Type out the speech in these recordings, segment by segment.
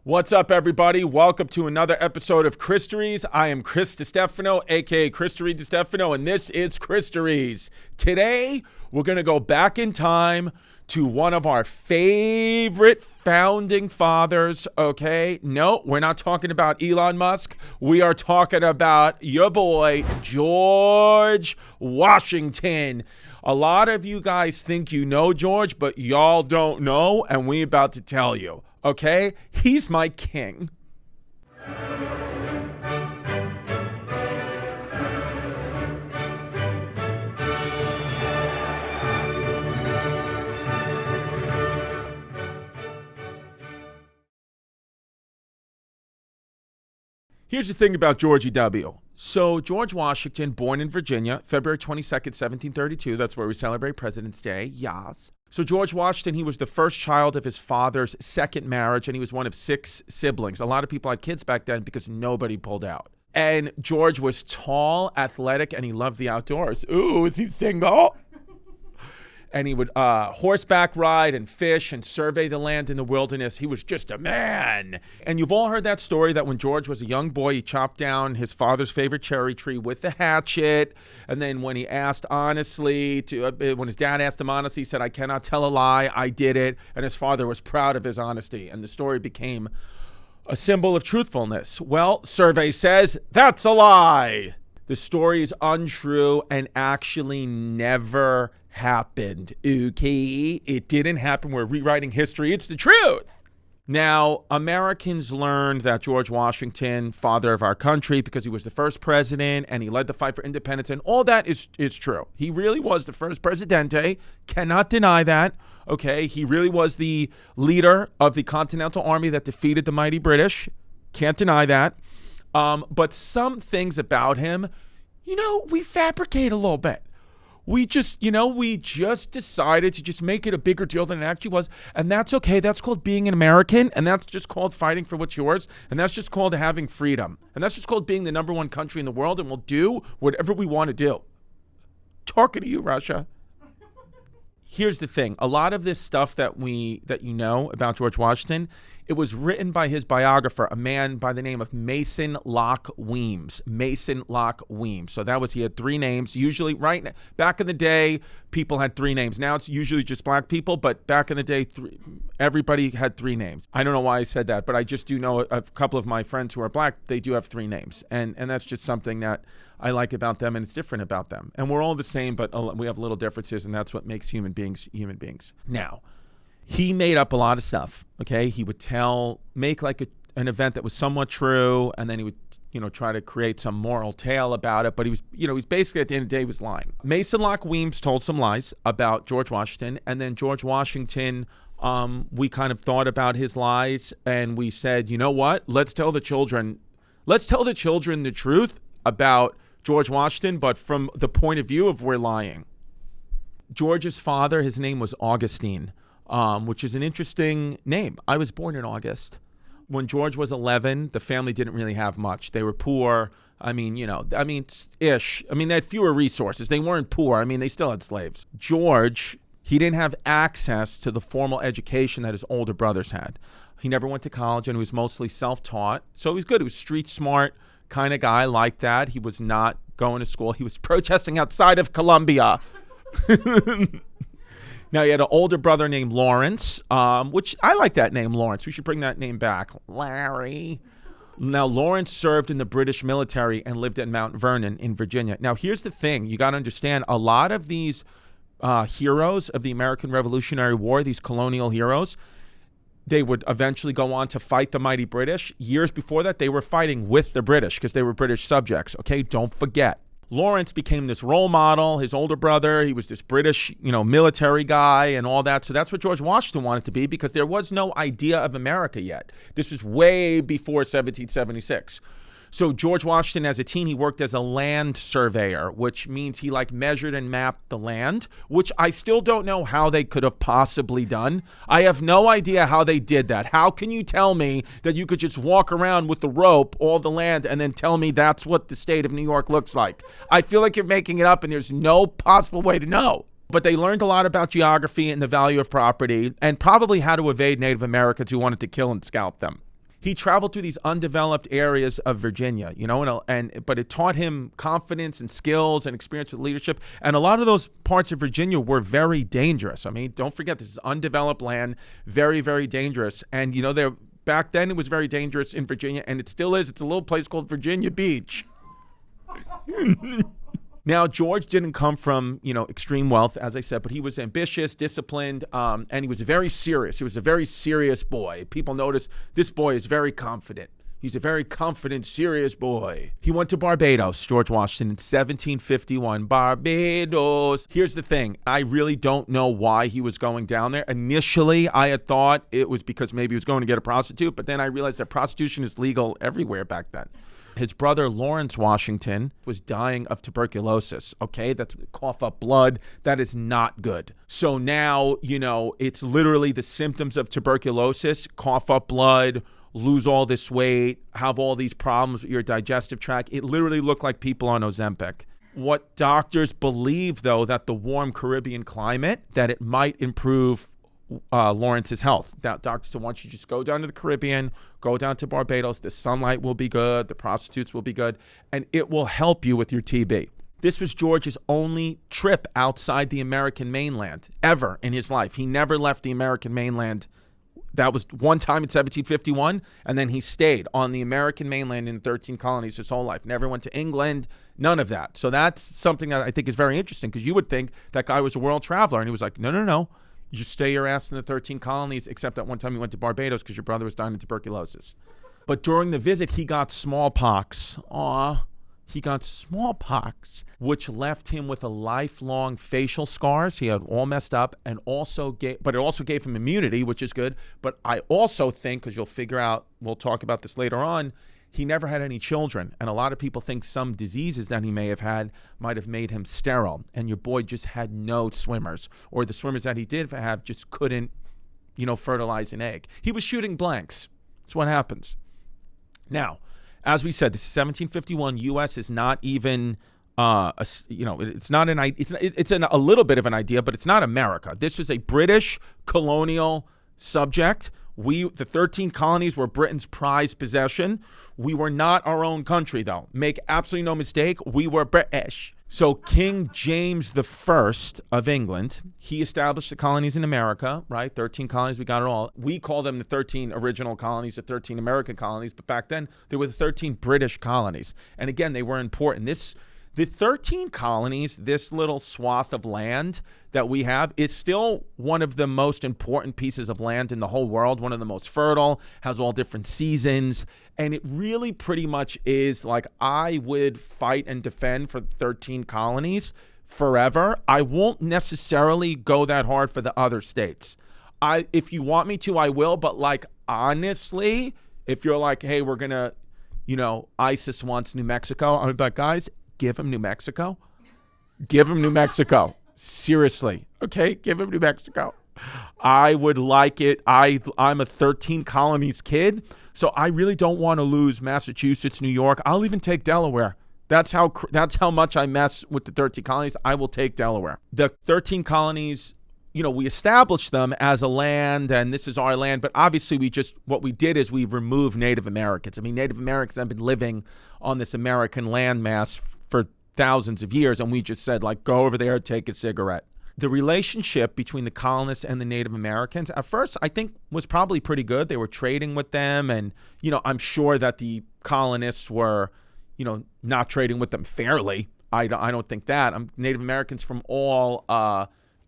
What's up, everybody? Welcome to another episode of Christories. I am Chris Distefano, aka Christory Distefano, and this is Christories. Today, we're going to go back in time to one of our favorite founding fathers, okay? No, we're not talking about Elon Musk. We are talking about your boy, George Washington. A lot of you guys think you know George, but y'all don't know, and we about to tell you. Okay? He's my king. Here's the thing about Georgie W. So George Washington, born in Virginia, February 22nd, 1732. That's where we celebrate President's Day. Yes. So George Washington, he was the first child of his father's second marriage, and he was one of 6 siblings. A lot of people had kids back then because nobody pulled out. And George was tall, athletic, and he loved the outdoors. Ooh, is he single? And he would horseback ride and fish and survey the land in the wilderness. He was just a man. And you've all heard that story that when George was a young boy, he chopped down his father's favorite cherry tree with the hatchet. And then when he asked honestly, when his dad asked him honestly, he said, "I cannot tell a lie, I did it." And his father was proud of his honesty. And the story became a symbol of truthfulness. Well, survey says that's a lie. The story is untrue and actually never happened. Okay, it didn't happen. We're rewriting history. It's the truth. Now, Americans learned that George Washington, father of our country, because he was the first president and he led the fight for independence, and all that is true. He really was the first presidente. Cannot deny that. Okay, he really was the leader of the Continental Army that defeated the mighty British. Can't deny that. But some things about him, we fabricate a little bit. We just decided to just make it a bigger deal than it actually was. And that's okay. That's called being an American. And that's just called fighting for what's yours. And that's just called having freedom. And that's just called being the number one country in the world. And we'll do whatever we want to do. Talking to you, Russia. Here's the thing. A lot of this stuff that you know about George Washington, it was written by his biographer, a man by the name of Mason Locke Weems. Mason Locke Weems. So he had 3 names. Usually, back in the day, people had 3 names. Now it's usually just black people, but back in the day, everybody had 3 names. I don't know why I said that, but I just do know a couple of my friends who are black, they do have 3 names. And that's just something that I like about them, and it's different about them. And we're all the same, but we have little differences, and that's what makes human beings human beings. Now, he made up a lot of stuff, okay? He would make like an event that was somewhat true, and then he would, try to create some moral tale about it, but he was basically, at the end of the day, he was lying. Mason Locke Weems told some lies about George Washington, and then George Washington, we kind of thought about his lies, and we said, you know what? Let's tell the children the truth about George Washington, but from the point of view of we're lying. George's father, his name was Augustine, which is an interesting name. I was born in August. When George was 11, the family didn't really have much. They were poor. Ish. They had fewer resources. They weren't poor. They still had slaves. George, he didn't have access to the formal education that his older brothers had. He never went to college, and he was mostly self-taught. So he was good. He was street smart kind of guy like that. He was not going to school. He was protesting outside of Columbia. Now, he had an older brother named Lawrence, which I like that name, Lawrence. We should bring that name back. Larry. Now, Lawrence served in the British military and lived at Mount Vernon in Virginia. Now, here's the thing. You got to understand, a lot of these heroes of the American Revolutionary War, these colonial heroes, they would eventually go on to fight the mighty British. Years before that, they were fighting with the British because they were British subjects. Okay, don't forget. Lawrence became this role model. His older brother, he was this British, military guy and all that. So that's what George Washington wanted to be, because there was no idea of America yet. This was way before 1776. So George Washington, as a teen, he worked as a land surveyor, which means he measured and mapped the land, which I still don't know how they could have possibly done. I have no idea how they did that. How can you tell me that you could just walk around with the rope, all the land, and then tell me that's what the state of New York looks like? I feel like you're making it up, and there's no possible way to know. But they learned a lot about geography and the value of property, and probably how to evade Native Americans who wanted to kill and scalp them. he traveled through these undeveloped areas of Virginia, but it taught him confidence and skills and experience with leadership. And a lot of those parts of Virginia were very dangerous. I mean, don't forget, this is undeveloped land, very, very dangerous. And, back then it was very dangerous in Virginia, and it still is. It's a little place called Virginia Beach. Now, George didn't come from, extreme wealth, as I said, but he was ambitious, disciplined, and he was very serious. He was a very serious boy. People notice this boy is very confident. He's a very confident, serious boy. He went to Barbados, George Washington, in 1751. Barbados. Here's the thing. I really don't know why he was going down there. Initially, I had thought it was because maybe he was going to get a prostitute, but then I realized that prostitution is legal everywhere back then. His brother, Lawrence Washington, was dying of tuberculosis, okay? That's cough up blood. That is not good. So now, it's literally the symptoms of tuberculosis, cough up blood, lose all this weight, have all these problems with your digestive tract. It literally looked like people on Ozempic. What doctors believe, though, that the warm Caribbean climate, that it might improve Lawrence's health. Doctors said, why don't you just go down to the Caribbean, go down to Barbados, the sunlight will be good, the prostitutes will be good, and it will help you with your TB. This was George's only trip outside the American mainland ever in his life. He never left the American mainland. That was one time in 1751, and then he stayed on the American mainland in 13 colonies his whole life. Never went to England, none of that. So that's something that I think is very interesting, because you would think that guy was a world traveler, and he was like, no. You stay your ass in the 13 colonies, except that one time you went to Barbados because your brother was dying of tuberculosis. But during the visit, he got smallpox. He got smallpox, which left him with a lifelong facial scars. He had all messed up, and it also gave him immunity, which is good. But I also think, because you'll figure out, we'll talk about this later on, he never had any children, and a lot of people think some diseases that he may have had might have made him sterile, and your boy just had no swimmers, or the swimmers that he did have just couldn't, fertilize an egg. He was shooting blanks. That's what happens. Now, as we said, this is 1751. U.S. is not even, it's not an, it's a little bit of an idea, but it's not America. This was a British colonial subject. The 13 colonies were Britain's prized possession. We were not our own country, though. Make absolutely no mistake, we were British. So King James I of England, he established the colonies in America, right? 13 colonies, we got it all. We call them the 13 original colonies, the 13 American colonies, but back then, there were the 13 British colonies. And again, they were important. The 13 colonies, this little swath of land that we have, is still one of the most important pieces of land in the whole world, one of the most fertile, has all different seasons, and it really pretty much is like, I would fight and defend for 13 colonies forever. I won't necessarily go that hard for the other states. If you want me to, I will, but honestly, if you're like, hey, we're going to, ISIS wants New Mexico, I'm like, guys, give him New Mexico. Give him New Mexico. Seriously. Okay? Give him New Mexico. I would like it. I'm a 13 colonies kid, so I really don't want to lose Massachusetts, New York. I'll even take Delaware. That's how much I mess with the 13 colonies. I will take Delaware. The 13 colonies, we established them as a land, and this is our land, but obviously what we did is we removed Native Americans. I mean, Native Americans have been living on this American landmass for thousands of years, and we just said, go over there, take a cigarette. The relationship between the colonists and the Native Americans, at first, I think, was probably pretty good. They were trading with them, and, I'm sure that the colonists were, not trading with them fairly. I don't think that. Native Americans, from all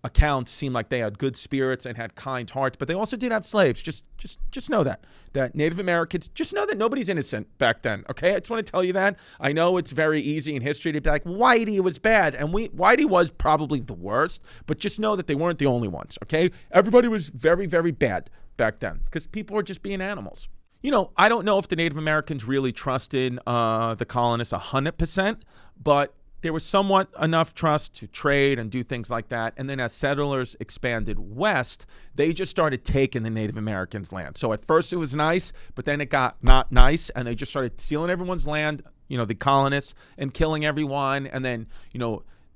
accounts, seemed like they had good spirits and had kind hearts, but they also did have slaves. Just know that Native Americans, just know that nobody's innocent back then. Okay, I just want to tell you that. I know it's very easy in history to be like, Whitey was bad, and Whitey was probably the worst, but just know that they weren't the only ones. Okay, everybody was very, very bad back then because people were just being animals. I don't know if the Native Americans really trusted the colonists 100%, but there was somewhat enough trust to trade and do things like that. And then as settlers expanded west, they just started taking the Native Americans' land. So at first it was nice, but then it got not nice, and they just started stealing everyone's land, the colonists, and killing everyone. And then,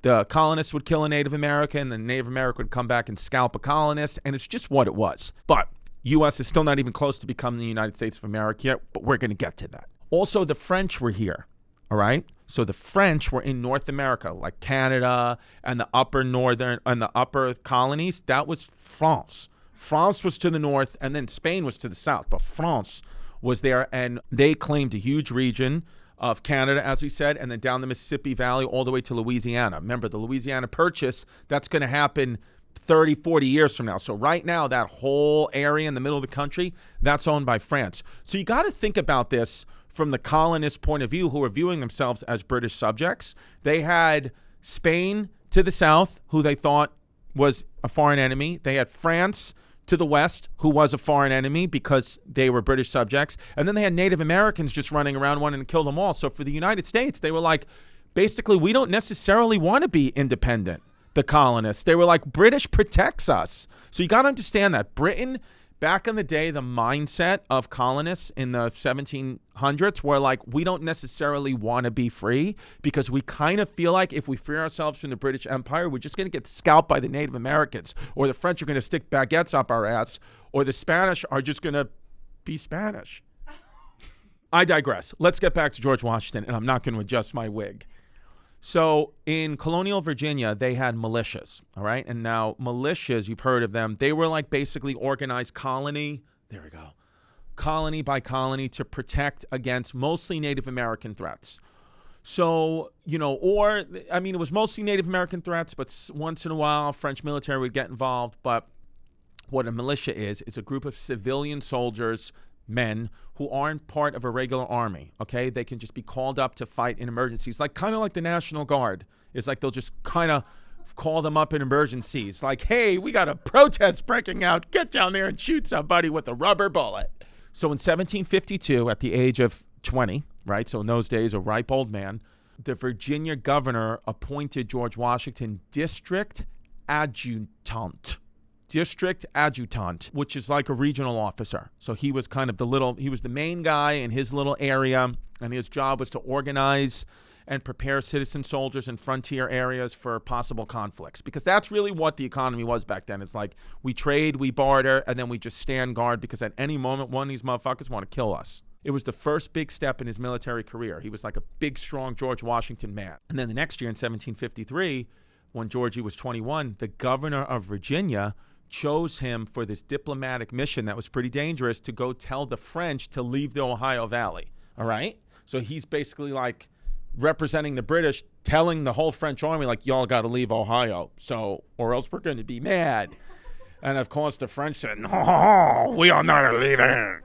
the colonists would kill a Native American, and the Native American would come back and scalp a colonist, and it's just what it was. But U.S. is still not even close to becoming the United States of America yet, but we're going to get to that. Also, the French were here, all right? So the French were in North America, like Canada and the upper northern and the upper colonies. That was France. France was to the north, and then Spain was to the south, but France was there, and they claimed a huge region of Canada, as we said, and then down the Mississippi Valley all the way to Louisiana. Remember, the Louisiana Purchase, that's going to happen 30, 40 years from now. So right now, that whole area in the middle of the country, that's owned by France. So you got to think about this from the colonist point of view, who are viewing themselves as British subjects. They had Spain to the south, who they thought was a foreign enemy. They had France to the west, who was a foreign enemy because they were British subjects. And then they had Native Americans just running around wanting to kill them all. So for the United States, they were like, basically, we don't necessarily want to be independent, the colonists. They were like, British protects us. So you got to understand that. Britain, back in the day, the mindset of colonists in the 1700s were like, we don't necessarily want to be free because we kind of feel like if we free ourselves from the British Empire, we're just going to get scalped by the Native Americans, or the French are going to stick baguettes up our ass, or the Spanish are just going to be Spanish. I digress. Let's get back to George Washington, and I'm not going to adjust my wig. So in colonial Virginia, they had militias, all right? And now militias, you've heard of them. They were like basically organized colony. There we go. Colony by colony to protect against mostly Native American threats. So, it was mostly Native American threats, but once in a while, French military would get involved. But what a militia is a group of civilian soldiers, men who aren't part of a regular army, okay? They can just be called up to fight in emergencies, kind of like the National Guard. It's like they'll just kind of call them up in emergencies. Like, hey, we got a protest breaking out. Get down there and shoot somebody with a rubber bullet. So in 1752, at the age of 20, right? So in those days, a ripe old man, the Virginia governor appointed George Washington district adjutant, which is like a regional officer. So he was kind of he was the main guy in his little area, and his job was to organize and prepare citizen soldiers in frontier areas for possible conflicts, because that's really what the economy was back then. It's like we trade, we barter, and then we just stand guard because at any moment one of these motherfuckers want to kill us. It was the first big step in his military career. He was like a big, strong George Washington man. And then the next year in 1753, when Georgie was 21, the governor of Virginia chose him for this diplomatic mission that was pretty dangerous, to go tell the French to leave the Ohio Valley, all right? So he's basically like representing the British, telling the whole French army, like, y'all got to leave Ohio, or else we're going to be mad. And of course the French said, no, we are not leaving.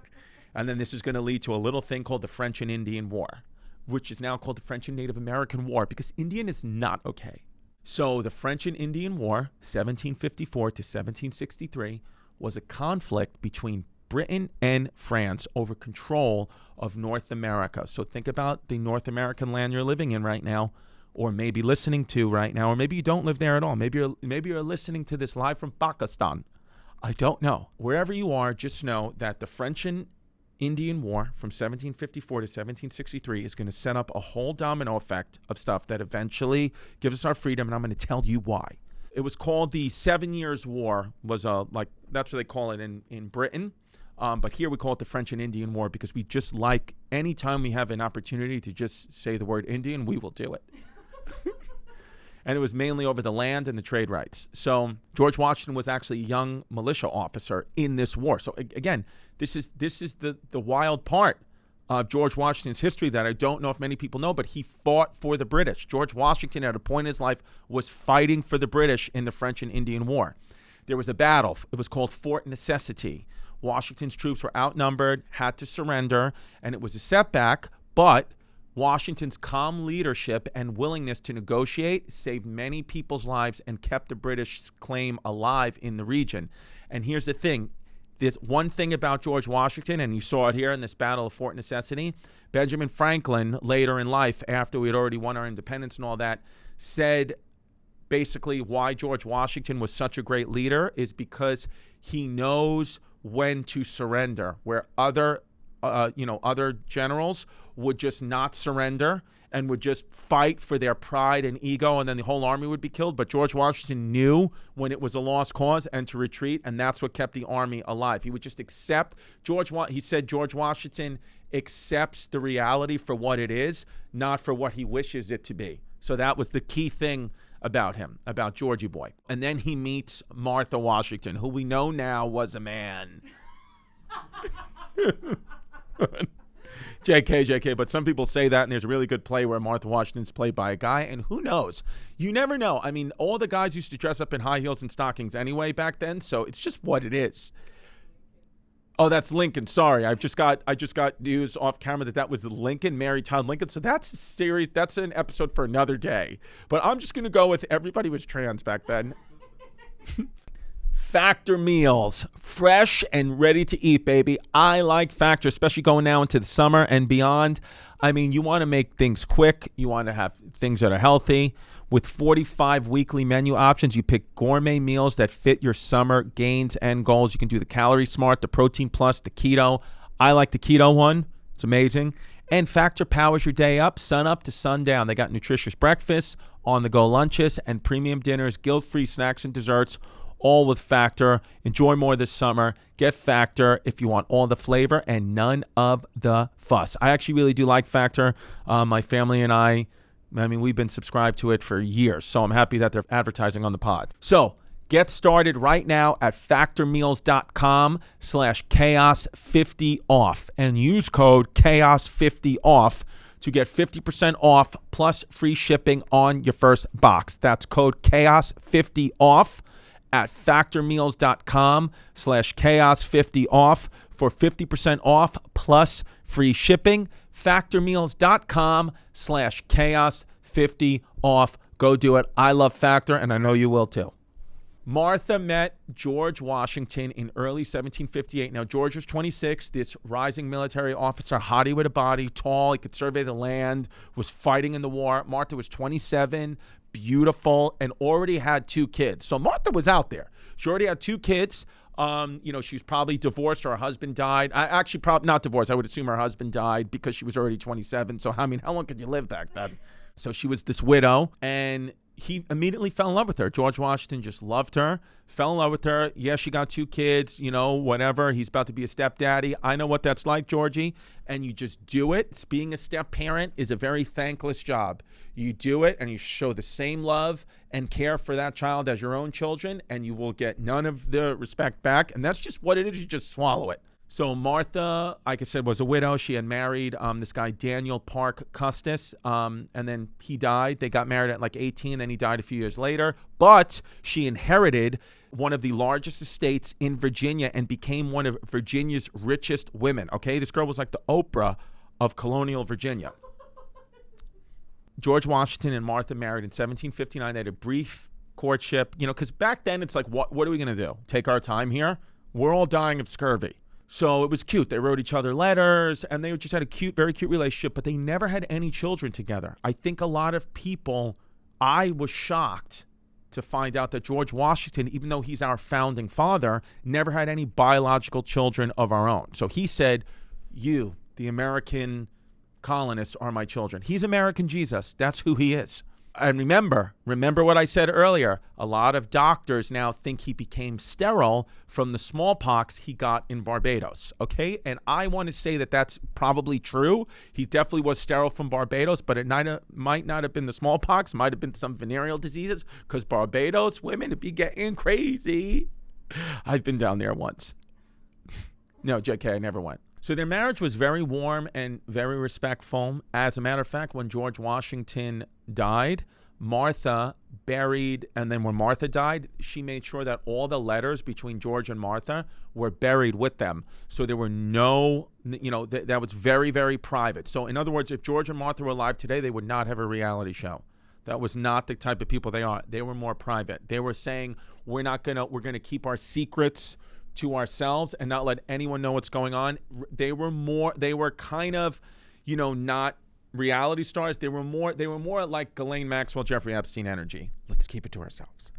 And then this is going to lead to a little thing called the French and Indian War, which is now called the French and Native American War, because Indian is not okay. So the French and Indian War, 1754 to 1763, was a conflict between Britain and France over control of North America. So think about the North American land you're living in right now, or maybe listening to right now, or maybe you don't live there at all. Maybe you're listening to this live from Pakistan. I don't know. Wherever you are, just know that the French and Indian War from 1754 to 1763 is going to set up a whole domino effect of stuff that eventually gives us our freedom, and I'm going to tell you why. It was called the 7 Years' War, that's what they call it in Britain. But here we call it the French and Indian War, because we just like, anytime we have an opportunity to just say the word Indian, we will do it. And it was mainly over the land and the trade rights. So George Washington was actually a young militia officer in this war. So again, this is the wild part of George Washington's history that I don't know if many people know, but he fought for the British. George Washington, at a point in his life, was fighting for the British in the French and Indian War. There was a battle. It was called Fort Necessity. Washington's troops were outnumbered, had to surrender, and it was a setback, but Washington's calm leadership and willingness to negotiate saved many people's lives and kept the British claim alive in the region. And here's the thing. There's one thing about George Washington, and you saw it here in this Battle of Fort Necessity. Benjamin Franklin, later in life, after we had already won our independence and all that, said basically why George Washington was such a great leader is because he knows when to surrender, where other generals would just not surrender and would just fight for their pride and ego, and then the whole army would be killed. But George Washington knew when it was a lost cause and to retreat, and that's what kept the army alive. He would just accept. He said George Washington accepts the reality for what it is, not for what he wishes it to be. So that was the key thing about him, about Georgie boy. And then he meets Martha Washington, who we know now was a man. JK, but some people say that, and there's a really good play where Martha Washington's played by a guy, and who knows? You never know. I mean, all the guys used to dress up in high heels and stockings anyway back then, so it's just what it is. Oh, that's Lincoln. Sorry, I just got news off camera that was Lincoln, Mary Todd Lincoln. So that's a series. That's an episode for another day. But I'm just gonna go with everybody was trans back then. Factor meals, fresh and ready to eat, baby. I like Factor, especially going now into the summer and beyond. I mean, you want to make things quick. You want to have things that are healthy. With 45 weekly menu options, you pick gourmet meals that fit your summer gains and goals. You can do the Calorie Smart, the Protein Plus, the Keto. I like the Keto one. It's amazing. And Factor powers your day up to sundown. They got nutritious breakfasts, on-the-go lunches, and premium dinners, guilt-free snacks and desserts, all with Factor. Enjoy more this summer. Get Factor if you want all the flavor and none of the fuss. I actually really do like Factor. My family and I mean, we've been subscribed to it for years, so I'm happy that they're advertising on the pod. So get started right now at factormeals.com/chaos50off and use code chaos50off to get 50% off plus free shipping on your first box. That's code chaos50off at factormeals.com/chaos50off for 50% off plus free shipping. Factormeals.com/chaos50off. Go do it. I love Factor, and I know you will too. Martha met George Washington in early 1758. Now, George was 26, this rising military officer, hottie with a body, tall, he could survey the land, was fighting in the war. Martha was 27, beautiful, and already had 2 kids. So Martha was out there. She already had 2 kids. She was probably divorced or her husband died. Actually, probably not divorced. I would assume her husband died because she was already 27. So, I mean, how long could you live back then? So she was this widow, and he immediately fell in love with her. George Washington just loved her, fell in love with her. Yeah, she got 2 kids, whatever. He's about to be a stepdaddy. I know what that's like, Georgie. And you just do it. Being a step-parent is a very thankless job. You do it, and you show the same love and care for that child as your own children, and you will get none of the respect back. And that's just what it is. You just swallow it. So Martha, like I said, was a widow. She had married this guy, Daniel Parke Custis, and then he died. They got married at like 18, then he died a few years later. But she inherited one of the largest estates in Virginia and became one of Virginia's richest women, okay? This girl was like the Oprah of colonial Virginia. George Washington and Martha married in 1759. They had a brief courtship, because back then it's like, what are we going to do? Take our time here? We're all dying of scurvy. So it was cute. They wrote each other letters, and they just had a cute, very cute relationship, but they never had any children together. I think a lot of people, I was shocked to find out that George Washington, even though he's our founding father, never had any biological children of our own. So he said, you, the American colonists, are my children. He's American Jesus. That's who he is. And remember what I said earlier. A lot of doctors now think he became sterile from the smallpox he got in Barbados, okay? And I want to say that that's probably true. He definitely was sterile from Barbados, but it might not have been the smallpox, might have been some venereal diseases, because Barbados women would be getting crazy. I've been down there once. No, JK, I never went. So their marriage was very warm and very respectful. As a matter of fact, when George Washington died, Martha buried, and then when Martha died, she made sure that all the letters between George and Martha were buried with them. So there were no, that was very, very private. So in other words, if George and Martha were alive today, they would not have a reality show. That was not the type of people they are. They were more private. They were saying, we're going to keep our secrets to ourselves and not let anyone know what's going on. They were kind of, not reality stars. They were more like Ghislaine Maxwell, Jeffrey Epstein energy. Let's keep it to ourselves.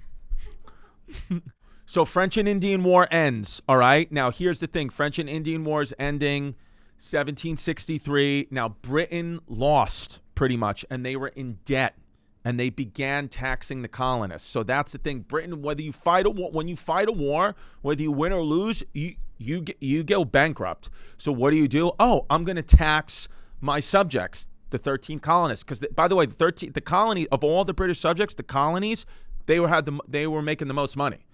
So French and Indian War ends. All right. Now here's the thing. French and Indian War is ending 1763. Now Britain lost pretty much, and they were in debt. And they began taxing the colonists. So that's the thing. Britain, whether you fight a war, when you fight a war, whether you win or lose, you go bankrupt. So what do? Oh, I'm going to tax my subjects, the 13 colonists. Because by the way, the colony of all the British subjects, the colonies, they were making the most money.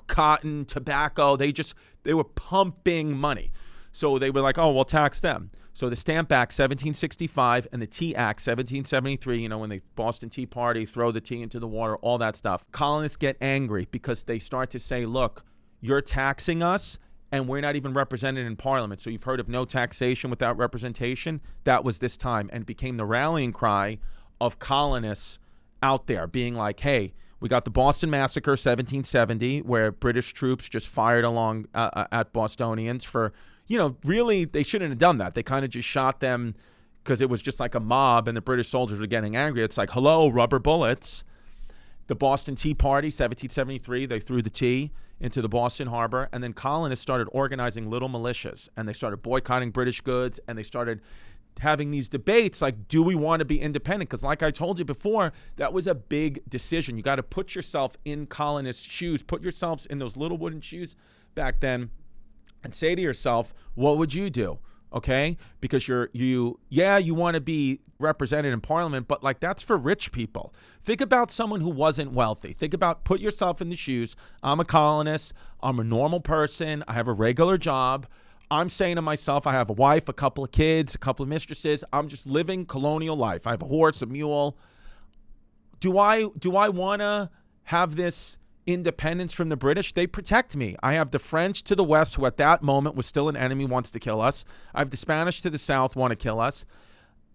Cotton, tobacco. They were pumping money. So they were like, oh, we'll tax them. So the Stamp Act 1765 and the Tea Act 1773, when the Boston Tea Party throw the tea into the water, all that stuff. Colonists get angry because they start to say, look, you're taxing us and we're not even represented in Parliament. So you've heard of no taxation without representation. That was this time, and became the rallying cry of colonists out there being like, hey, we got the Boston Massacre 1770 where British troops just fired along at Bostonians for... really, they shouldn't have done that. They kind of just shot them because it was just like a mob and the British soldiers were getting angry. It's like, hello, rubber bullets. The Boston Tea Party, 1773, they threw the tea into the Boston Harbor. And then colonists started organizing little militias, and they started boycotting British goods, and they started having these debates like, do we want to be independent? Because like I told you before, that was a big decision. You got to put yourself in colonists' shoes, put yourselves in those little wooden shoes back then, and say to yourself, what would you do? Okay? Because you want to be represented in Parliament, but like that's for rich people. Think about someone who wasn't wealthy. Put yourself in the shoes. I'm a colonist. I'm a normal person. I have a regular job. I'm saying to myself, I have a wife, a couple of kids, a couple of mistresses. I'm just living colonial life. I have a horse, a mule. Do I want to have this independence from the British? They protect me. I have the French to the west, who at that moment was still an enemy, wants to kill us. I have the Spanish to the south, want to kill us.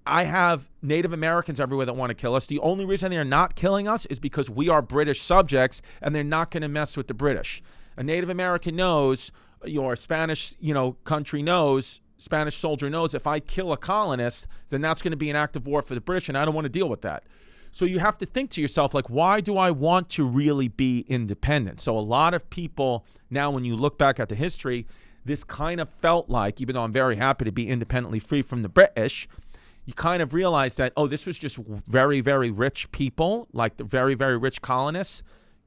I have Native Americans everywhere that want to kill us. The only reason they're not killing us is because we are British subjects, and they're not going to mess with the British. A Native American knows, or a Spanish, country knows, Spanish soldier knows, if I kill a colonist, then that's going to be an act of war for the British, and I don't want to deal with that. So you have to think to yourself, like, why do I want to really be independent? So a lot of people now, when you look back at the history, this kind of felt like, even though I'm very happy to be independently free from the British, you kind of realize that, oh, this was just very, very rich people, like the very, very rich colonists,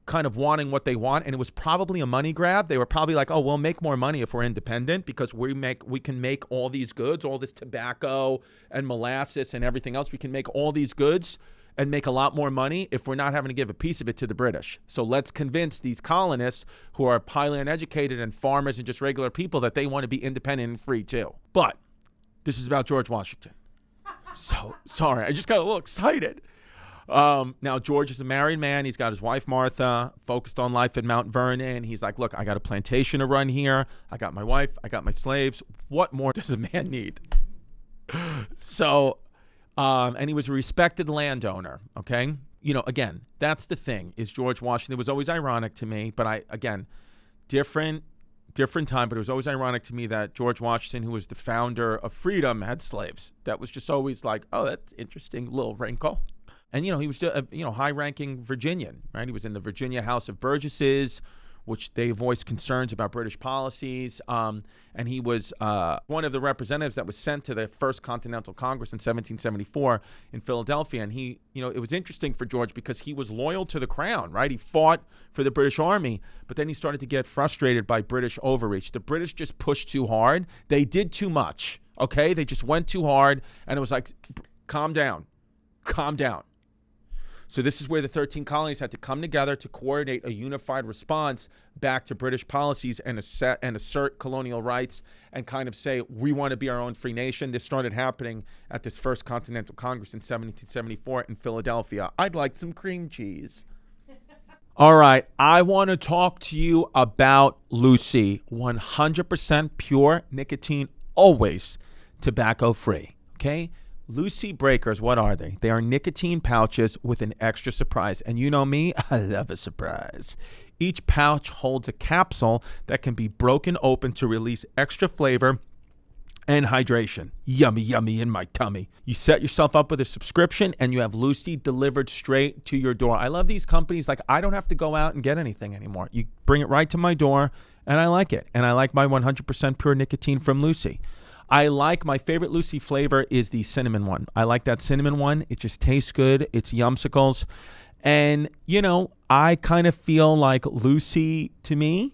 kind of wanting what they want. And it was probably a money grab. They were probably like, oh, we'll make more money if we're independent because we can make all these goods, all this tobacco and molasses and everything else. We can make all these goods and make a lot more money if we're not having to give a piece of it to the British. So let's convince these colonists who are highly uneducated and farmers and just regular people that they want to be independent and free too. But this is about George Washington. So sorry, I just got a little excited. Now, George is a married man. He's got his wife, Martha, focused on life in Mount Vernon. He's like, look, I got a plantation to run here. I got my wife. I got my slaves. What more does a man need? So... and he was a respected landowner, okay? Again, that's the thing, is George Washington. It was always ironic to me, but different time, but it was always ironic to me that George Washington, who was the founder of freedom, had slaves. That was just always like, oh, that's interesting little wrinkle. And, he was just a, high-ranking Virginian, right? He was in the Virginia House of Burgesses, which they voiced concerns about British policies. And he was one of the representatives that was sent to the First Continental Congress in 1774 in Philadelphia. And he, it was interesting for George because he was loyal to the crown, right? He fought for the British Army, but then he started to get frustrated by British overreach. The British just pushed too hard. They did too much, okay? They just went too hard, and it was like, calm down, calm down. So this is where the 13 colonies had to come together to coordinate a unified response back to British policies and assert colonial rights and kind of say, we want to be our own free nation. This started happening at this First Continental Congress in 1774 in Philadelphia. I'd like some cream cheese. All right, I want to talk to you about Lucy, 100% pure nicotine, always tobacco-free, okay? Lucy Breakers, what are they? They are nicotine pouches with an extra surprise. And you know me, I love a surprise. Each pouch holds a capsule that can be broken open to release extra flavor and hydration. Yummy, yummy in my tummy. You set yourself up with a subscription and you have Lucy delivered straight to your door. I love these companies. Like, I don't have to go out and get anything anymore. You bring it right to my door, and I like it. And I like my 100% pure nicotine from Lucy. I like, my favorite Lucy flavor is the cinnamon one. I like that cinnamon one. It just tastes good. It's yumsicles. And, I kind of feel like Lucy, to me,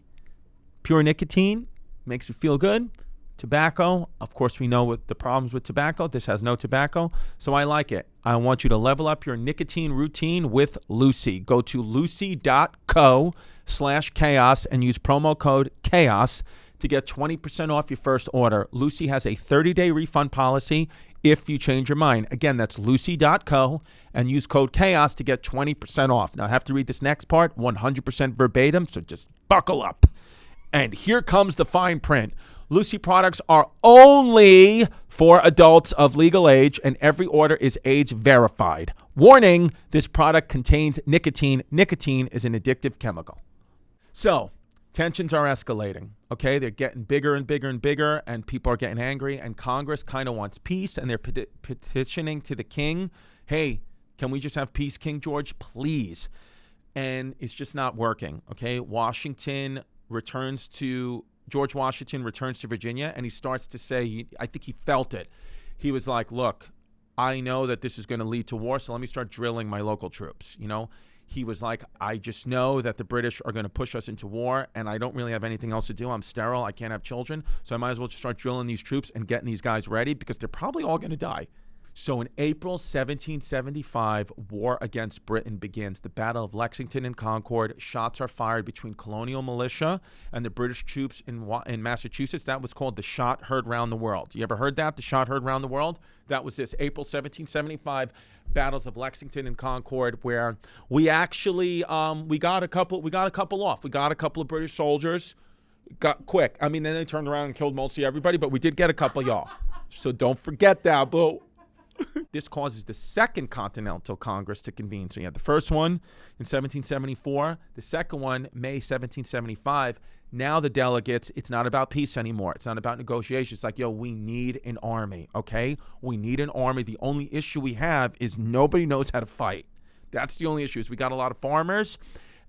pure nicotine, makes you feel good. Tobacco, of course, we know what the problems with tobacco. This has no tobacco, so I like it. I want you to level up your nicotine routine with Lucy. Go to lucy.co/chaos and use promo code chaos to get 20% off your first order. Lucy has a 30-day refund policy if you change your mind. Again, that's lucy.co and use code chaos to get 20% off. Now, I have to read this next part 100% verbatim, so just buckle up. And here comes the fine print. Lucy products are only for adults of legal age, and every order is age verified. Warning, this product contains nicotine. Nicotine is an addictive chemical. So, tensions are escalating, okay? They're getting bigger and bigger and bigger, and people are getting angry, and Congress kind of wants peace, and they're petitioning to the king, hey, can we just have peace, King George, please? And it's just not working, okay? George Washington returns to Virginia, and he starts to say, I think he felt it. He was like, look, I know that this is going to lead to war, so let me start drilling my local troops. He was like, I just know that the British are going to push us into war, and I don't really have anything else to do. I'm sterile. I can't have children, so I might as well just start drilling these troops and getting these guys ready because they're probably all going to die. So in April 1775, war against Britain begins. The Battle of Lexington and Concord. Shots are fired between colonial militia and the British troops in Massachusetts. That was called the shot heard round the world. You ever heard that? The shot heard round the world? That was this April 1775 battles of Lexington and Concord, where we actually we got a couple off. We got a couple of British soldiers. Got quick. I mean, then they turned around and killed mostly everybody, but we did get a couple, y'all. So don't forget that, boo. This causes the Second Continental Congress to convene. So you had the first one in 1774, the second one, May 1775. Now the delegates, it's not about peace anymore. It's not about negotiations. It's like, yo, we need an army, okay? We need an army. The only issue we have is nobody knows how to fight. That's the only issue. Is we got a lot of farmers,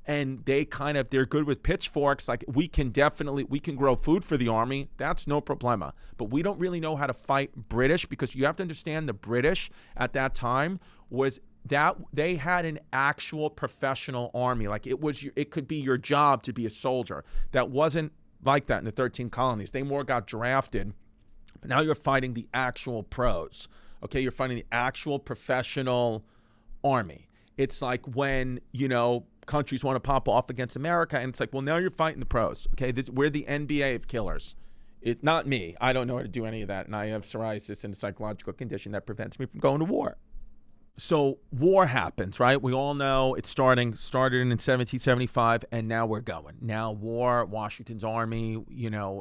and they're good with pitchforks. Like, we can grow food for the army. That's no problema. But we don't really know how to fight British, because you have to understand the British at that time was that they had an actual professional army. Like, it could be your job to be a soldier. That wasn't like that in the 13 colonies. They more got drafted. But now you're fighting the actual pros. Okay, you're fighting the actual professional army. It's like when, countries want to pop off against America, and it's like, well, now you're fighting the pros. Okay, we're the NBA of killers. It's not me. I don't know how to do any of that, and I have psoriasis and a psychological condition that prevents me from going to war. So war happens, right? We all know it's started in 1775, and now we're going. Now Washington's army,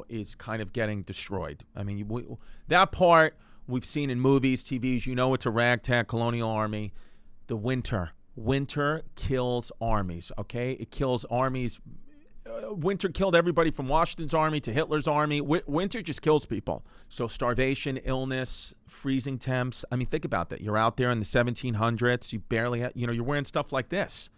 is kind of getting destroyed. I mean, that part we've seen in movies, TVs. It's a ragtag colonial army. The winter kills armies, okay? It kills armies. Winter killed everybody from Washington's army to Hitler's army. Winter just kills people. So starvation, illness, freezing temps. I mean, think about that. You're out there in the 1700s. You barely have, you're wearing stuff like this,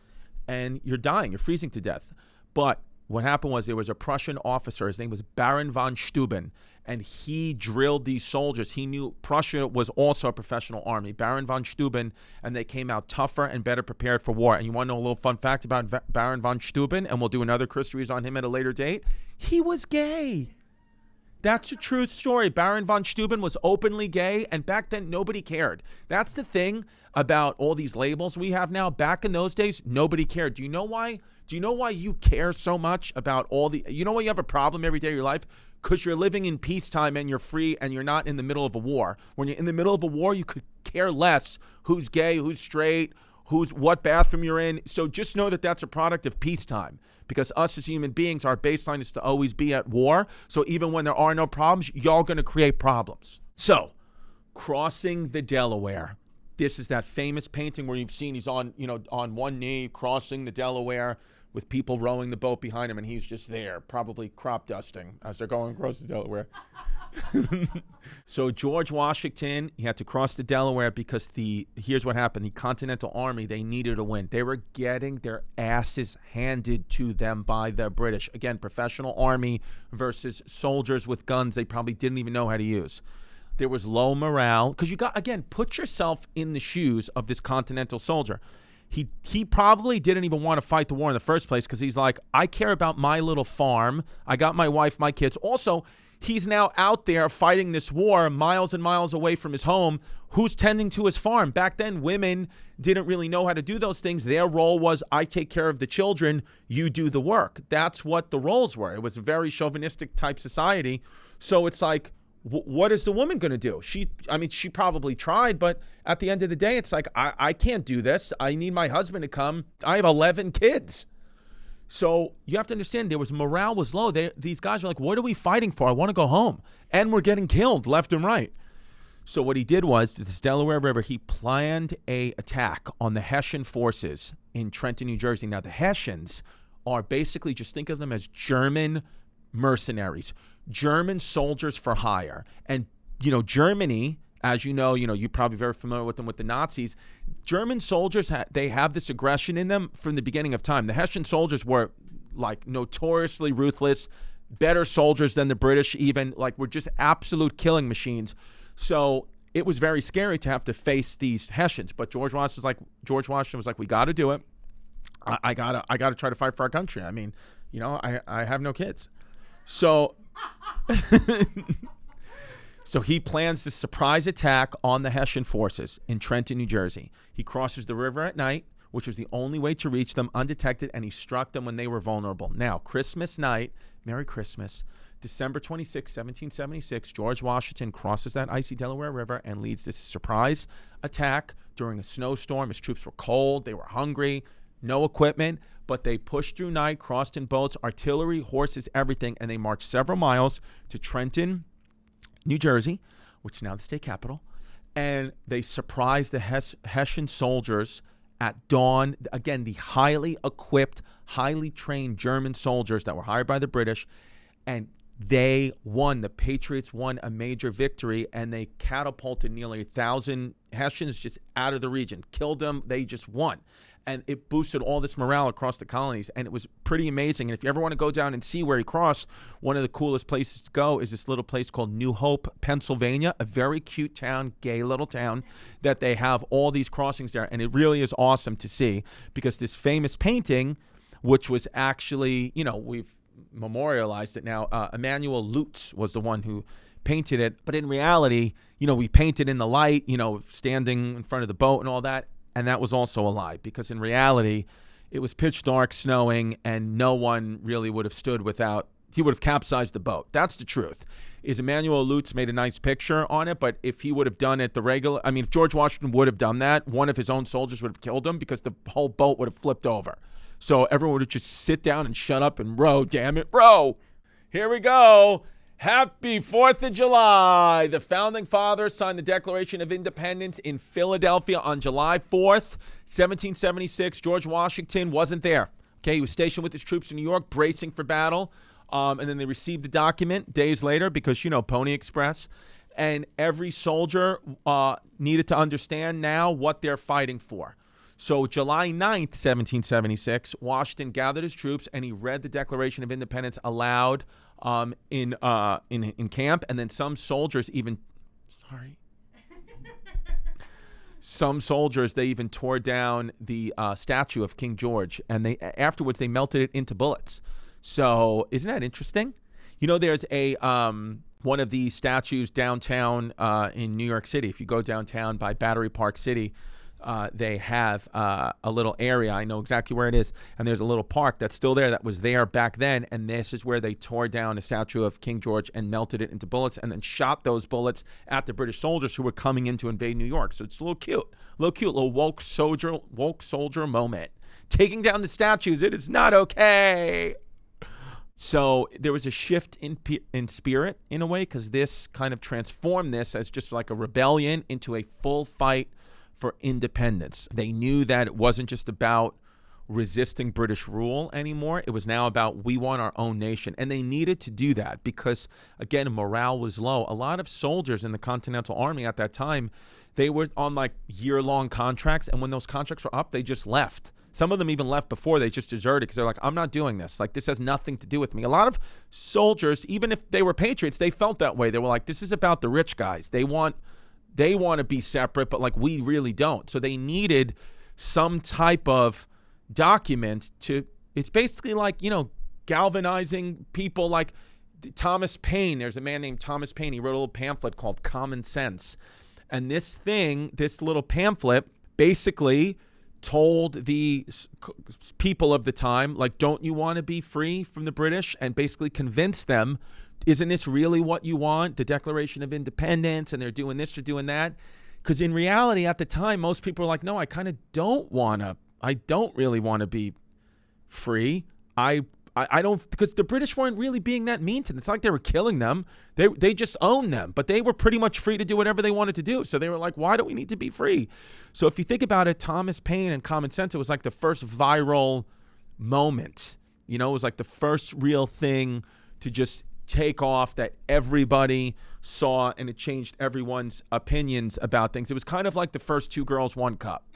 and you're dying. You're freezing to death. But what happened was there was a Prussian officer. His name was Baron von Steuben, and he drilled these soldiers. He knew Prussia was also a professional army, Baron von Steuben, and they came out tougher and better prepared for war. And you want to know a little fun fact about Baron von Steuben, and we'll do another Christories on him at a later date? He was gay. That's a true story. Baron von Steuben was openly gay, and back then nobody cared. That's the thing about all these labels we have now. Back in those days, nobody cared. Do you know why? Do you know why you care so much about you know why you have a problem every day of your life? Because you're living in peacetime and you're free and you're not in the middle of a war. When you're in the middle of a war, you could care less who's gay, who's straight, what bathroom you're in. So just know that that's a product of peacetime, because us as human beings, our baseline is to always be at war. So even when there are no problems, y'all going to create problems. So crossing the Delaware. This is that famous painting where you've seen he's on one knee crossing the Delaware with people rowing the boat behind him, and he's just there, probably crop dusting as they're going across the Delaware. So George Washington, he had to cross the Delaware because here's what happened. The Continental Army, they needed a win. They were getting their asses handed to them by the British. Again, professional army versus soldiers with guns they probably didn't even know how to use. There was low morale because put yourself in the shoes of this Continental soldier. He probably didn't even want to fight the war in the first place because he's like, I care about my little farm. I got my wife, my kids. Also, he's now out there fighting this war miles and miles away from his home. Who's tending to his farm? Back then, women didn't really know how to do those things. Their role was, I take care of the children, you do the work. That's what the roles were. It was a very chauvinistic type society. So it's like, what is the woman going to do? She probably tried, but at the end of the day, it's like, I can't do this. I need my husband to come. I have 11 kids. So you have to understand, morale was low. These guys were like, what are we fighting for? I want to go home. And we're getting killed left and right. So what he did was, this Delaware River, he planned a attack on the Hessian forces in Trenton, New Jersey. Now, the Hessians are basically, just think of them as German mercenaries, German soldiers for hire. And, Germany, as you know, you're probably very familiar with them with the Nazis. German soldiers, they have this aggression in them from the beginning of time. The Hessian soldiers were like notoriously ruthless, better soldiers than the British even, like were just absolute killing machines. So it was very scary to have to face these Hessians. But George Washington was like, we got to do it. I gotta try to fight for our country. I mean, I have no kids. So So he plans this surprise attack on the Hessian forces in Trenton, New Jersey. He crosses the river at night, which was the only way to reach them undetected, and he struck them when they were vulnerable. Now, Christmas night, Merry Christmas, December 26, 1776, George Washington crosses that icy Delaware River and leads this surprise attack during a snowstorm. His troops were cold, they were hungry, no equipment, but they pushed through night, crossed in boats, artillery, horses, everything, and they marched several miles to Trenton, New Jersey, which is now the state capital, and they surprised the Hessian soldiers at dawn. Again, the highly equipped, highly trained German soldiers that were hired by the British, and they won. The Patriots won a major victory, and they catapulted nearly 1,000 Hessians just out of the region, killed them. They just won. And it boosted all this morale across the colonies, and it was pretty amazing. And if you ever want to go down and see where he crossed, one of the coolest places to go is this little place called New Hope, Pennsylvania, a very cute town, gay little town, that they have all these crossings there. And it really is awesome to see, because this famous painting, which was actually, we've memorialized it now, Emanuel Lutz was the one who painted it. But in reality, we painted in the light, standing in front of the boat and all that. And that was also a lie, because in reality, it was pitch dark, snowing, and no one really would have stood without, he would have capsized the boat. That's the truth. Is Emanuel Lutz made a nice picture on it, but if he would have done it if George Washington would have done that, one of his own soldiers would have killed him, because the whole boat would have flipped over. So everyone would just sit down and shut up and row. Damn it, row. Here we go. Happy 4th of July. The Founding Fathers signed the Declaration of Independence in Philadelphia on July 4th, 1776. George Washington wasn't there. Okay, he was stationed with his troops in New York, bracing for battle. And then they received the document days later because, Pony Express. And every soldier needed to understand now what they're fighting for. So July 9th, 1776, Washington gathered his troops and he read the Declaration of Independence aloud in camp, and then some soldiers even tore down the statue of King George, and afterwards they melted it into bullets. So isn't that interesting? There's a one of the statues downtown in New York City. If you go downtown by Battery Park City, they have a little area. I know exactly where it is. And there's a little park that's still there that was there back then. And this is where they tore down a statue of King George and melted it into bullets and then shot those bullets at the British soldiers who were coming in to invade New York. So it's a little woke soldier moment. Taking down the statues, it is not okay. So there was a shift in spirit in a way, because this kind of transformed this as just like a rebellion into a full fight for independence. They knew that it wasn't just about resisting British rule anymore. It was now about we want our own nation. And they needed to do that because, again, morale was low. A lot of soldiers in the Continental Army at that time, they were on like year-long contracts. And when those contracts were up, they just left. Some of them even left before. They just deserted because they're like, I'm not doing this. Like, this has nothing to do with me. A lot of soldiers, even if they were patriots, they felt that way. They were like, this is about the rich guys. They want to be separate, but like we really don't. So they needed some type of document to, it's basically like, galvanizing people like Thomas Paine. There's a man named Thomas Paine. He wrote a little pamphlet called Common Sense. And this little pamphlet basically told the people of the time, like, don't you want to be free from the British? And basically convinced them, isn't this really what you want? The Declaration of Independence, and they're doing this, they're doing that. Because in reality, at the time, most people were like, no, I don't really want to be free. I don't, because the British weren't really being that mean to them. It's not like they were killing them. They just owned them, but they were pretty much free to do whatever they wanted to do. So they were like, why do we need to be free? So if you think about it, Thomas Paine and Common Sense, it was like the first viral moment. It was like the first real thing to just take off that everybody saw, and it changed everyone's opinions about things. It was kind of like the first Two Girls, One Cup.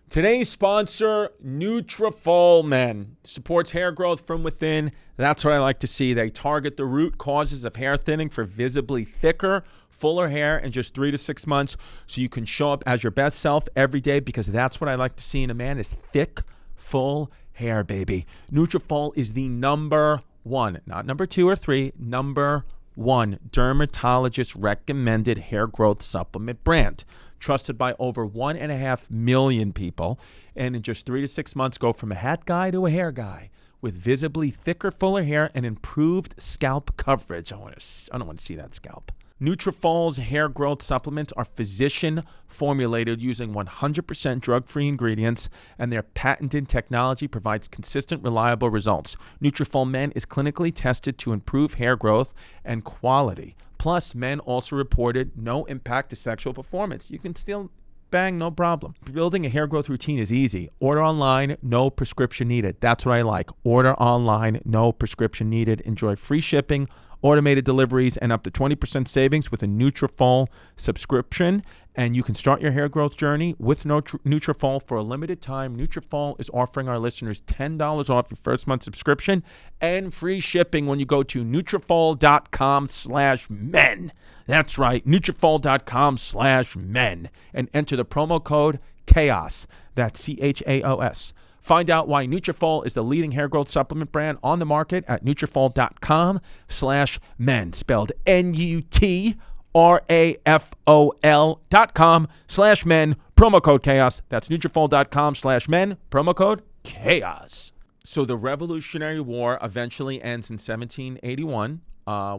Today's sponsor, Nutrafol Men, supports hair growth from within. That's what I like to see. They target the root causes of hair thinning for visibly thicker, fuller hair in just 3 to 6 months, so you can show up as your best self every day, because that's what I like to see in a man, is thick, full hair, baby. Nutrafol is the number one, not number 2 or 3, number one dermatologist recommended hair growth supplement brand, trusted by over 1.5 million people, and in just 3 to 6 months go from a hat guy to a hair guy with visibly thicker, fuller hair and improved scalp coverage. I don't want to see that scalp. Nutrafol's hair growth supplements are physician formulated using 100% drug-free ingredients, and their patented technology provides consistent, reliable results. Nutrafol Men is clinically tested to improve hair growth and quality. Plus, men also reported no impact to sexual performance. You can still bang, no problem. Building a hair growth routine is easy. Order online, no prescription needed. That's what I like. Order online, no prescription needed. Enjoy free shipping, automated deliveries, and up to 20% savings with a Nutrafol subscription. And you can start your hair growth journey with Nutrafol for a limited time. Nutrafol is offering our listeners $10 off your first month subscription and free shipping when you go to Nutrafol.com/men. That's right, Nutrafol.com/men, and enter the promo code CHAOS. That's CHAOS. Find out why Nutrafol is the leading hair growth supplement brand on the market at Nutrafol.com/men, spelled NUTRAFOL.com/men, promo code CHAOS. That's Nutrafol.com/men, promo code CHAOS. So the Revolutionary War eventually ends in 1781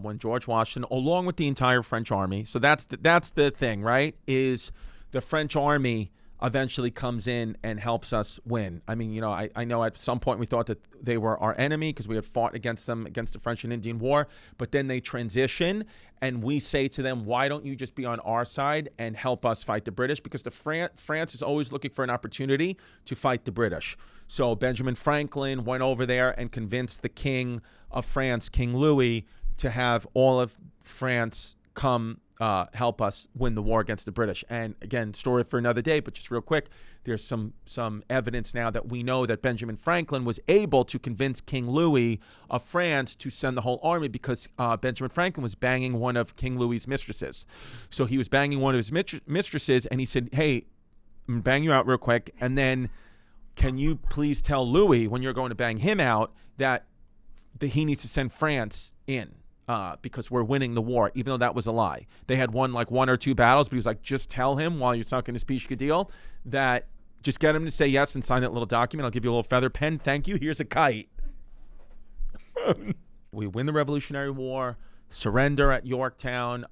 when George Washington, along with the entire French army, so that's the thing, right, is the French army eventually comes in and helps us win. I mean, I know at some point we thought that they were our enemy because we had fought against them, against the French and Indian War, but then they transition and we say to them, why don't you just be on our side and help us fight the British? Because France is always looking for an opportunity to fight the British. So Benjamin Franklin went over there and convinced the King of France, King Louis, to have all of France come help us win the war against the British. And again, story for another day, but just real quick, there's some evidence now that we know that Benjamin Franklin was able to convince King Louis of France to send the whole army because Benjamin Franklin was banging one of King Louis's mistresses. So he was banging one of his mistresses, and he said, hey, I'm going to bang you out real quick, and then can you please tell Louis when you're going to bang him out that he needs to send France in? Because we're winning the war, even though that was a lie. They had won like 1 or 2 battles, but he was like, just tell him while you're talking to speech deal that just get him to say yes and sign that little document. I'll give you a little feather pen. Thank you. Here's a kite. We win the Revolutionary War, surrender at Yorktown,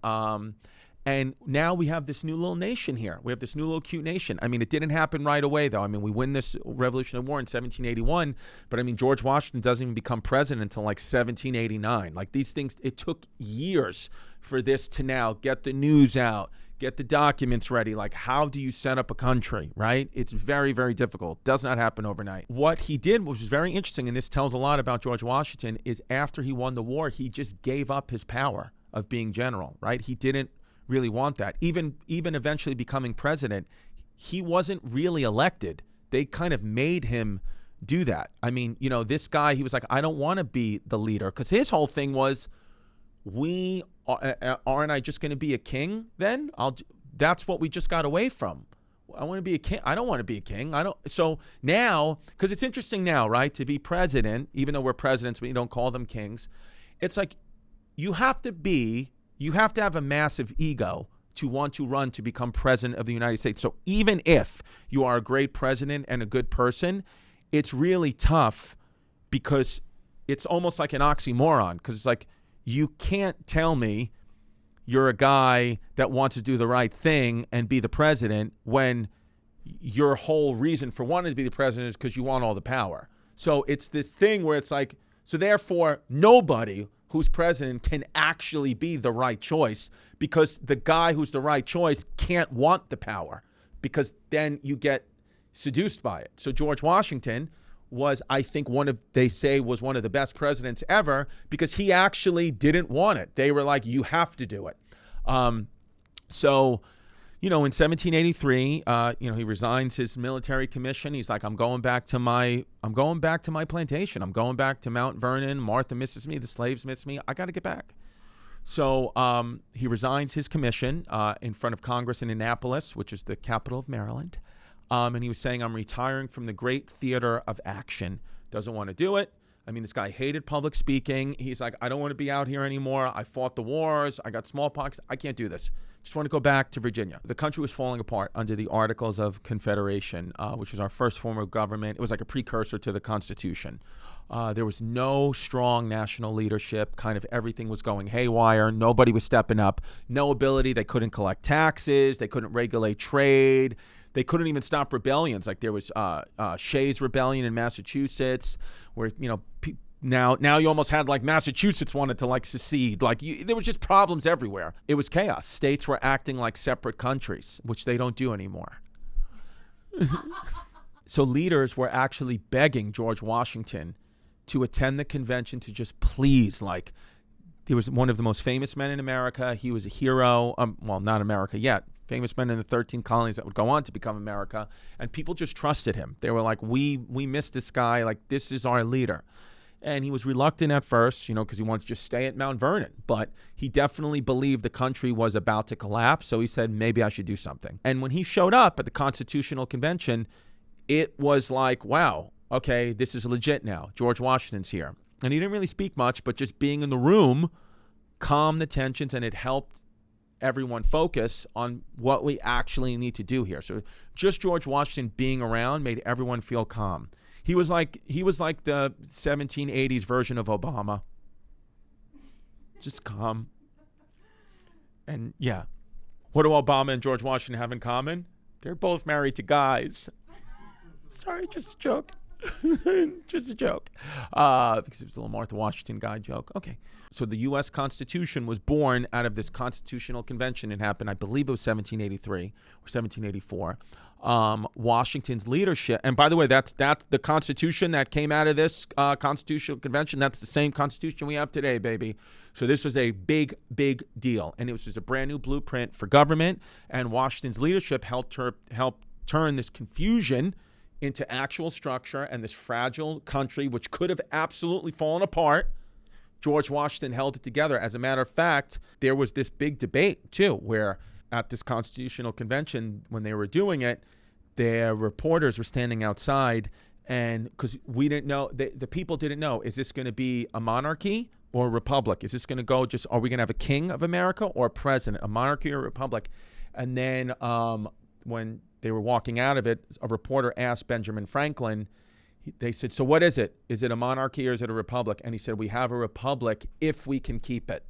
and now we have this new little nation here. We have this new little cute nation. I mean, it didn't happen right away, though. I mean, we win this Revolutionary War in 1781, but I mean, George Washington doesn't even become president until like 1789. Like these things, it took years for this to now get the news out, get the documents ready. Like, how do you set up a country, right? It's very, very difficult. Does not happen overnight. What he did, which was very interesting, and this tells a lot about George Washington, is after he won the war, he just gave up his power of being general, right? He didn't really want that. Even eventually becoming president, he wasn't really elected. They kind of made him do that. I mean, you know, this guy, he was like, I don't want to be the leader, because his whole thing was, aren't I just going to be a king then? That's what we just got away from. I want to be a king. I don't want to be a king. So now, because it's interesting now, right? To be president, even though we're presidents, we don't call them kings. It's like you have to have a massive ego to want to run to become president of the United States. So even if you are a great president and a good person, it's really tough, because it's almost like an oxymoron, because it's like, you can't tell me you're a guy that wants to do the right thing and be the president when your whole reason for wanting to be the president is because you want all the power. So it's this thing where it's like, so therefore nobody who's president can actually be the right choice, because the guy who's the right choice can't want the power, because then you get seduced by it. So George Washington was, I think, they say was one of the best presidents ever, because he actually didn't want it. They were like, you have to do it. So, you know, in 1783, he resigns his military commission. He's like, I'm going back to my plantation. I'm going back to Mount Vernon. Martha misses me. The slaves miss me. I got to get back. So he resigns his commission in front of Congress in Annapolis, which is the capital of Maryland. And he was saying, I'm retiring from the great theater of action. Doesn't want to do it. I mean, this guy hated public speaking. He's like, I don't want to be out here anymore. I fought the wars. I got smallpox. I can't do this. Just want to go back to Virginia. The country was falling apart under the Articles of Confederation, which was our first form of government. It was like a precursor to the Constitution. There was no strong national leadership. Kind of everything was going haywire. Nobody was stepping up. No ability. They couldn't collect taxes. They couldn't regulate trade. They couldn't even stop rebellions. Like there was Shays' Rebellion in Massachusetts, where, you know, now you almost had like Massachusetts wanted to like secede. Like there was just problems everywhere. It was chaos. States were acting like separate countries, which they don't do anymore. So leaders were actually begging George Washington to attend the convention, to just please, like, he was one of the most famous men in America. He was a hero. Well, not America yet. Famous men in the 13 colonies that would go on to become America. And people just trusted him. They were like, we miss this guy. Like, this is our leader. And he was reluctant at first, you know, because he wanted to just stay at Mount Vernon. But he definitely believed the country was about to collapse. So he said, maybe I should do something. And when he showed up at the Constitutional Convention, it was like, wow, okay, this is legit now. George Washington's here. And he didn't really speak much, but just being in the room calmed the tensions, and it helped everyone focus on what we actually need to do here. So just George Washington being around made everyone feel calm. He was like the 1780s version of Obama. Just calm. And yeah. What do Obama and George Washington have in common? They're both married to guys. Sorry, just a joke. Just a joke. Because it was a little Martha Washington guy joke. Okay. So the U.S. Constitution was born out of this Constitutional Convention. It happened, I believe it was 1783 or 1784. Washington's leadership, and by the way, that's the Constitution that came out of this Constitutional Convention. That's the same Constitution we have today, baby. So this was a big, big deal, and it was just a brand new blueprint for government. And Washington's leadership helped turn this confusion into actual structure, and this fragile country, which could have absolutely fallen apart, George Washington held it together. As a matter of fact, there was this big debate, too, where at this Constitutional Convention, when they were doing it, their reporters were standing outside, and because we didn't know, the people didn't know, is this going to be a monarchy or a republic? Is this going to go just, are we going to have a king of America or a president, a monarchy or a republic? And then when they were walking out of it, a reporter asked Benjamin Franklin, they said, so what is it? Is it a monarchy or is it a republic? And he said, we have a republic if we can keep it.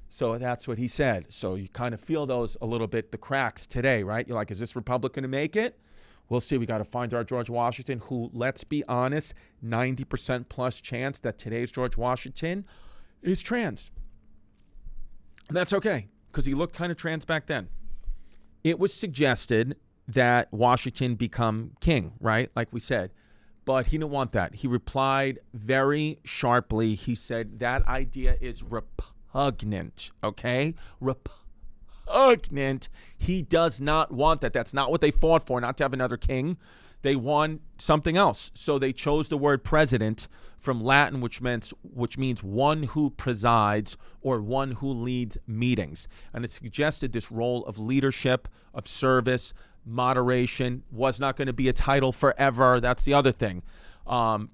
So that's what he said. So you kind of feel those a little bit, the cracks today, right? You're like, is this republic going to make it? We'll see. We got to find our George Washington, who, let's be honest, 90% plus chance that today's George Washington is trans. And that's okay, because he looked kind of trans back then. It was suggested that Washington become king, right? Like we said. But he didn't want that. He replied very sharply. He said that idea is repugnant, okay? Repugnant. He does not want that. That's not what they fought for, not to have another king. They want something else. So they chose the word president from Latin, which means one who presides or one who leads meetings. And it suggested this role of leadership, of service, moderation, was not going to be a title forever. That's the other thing.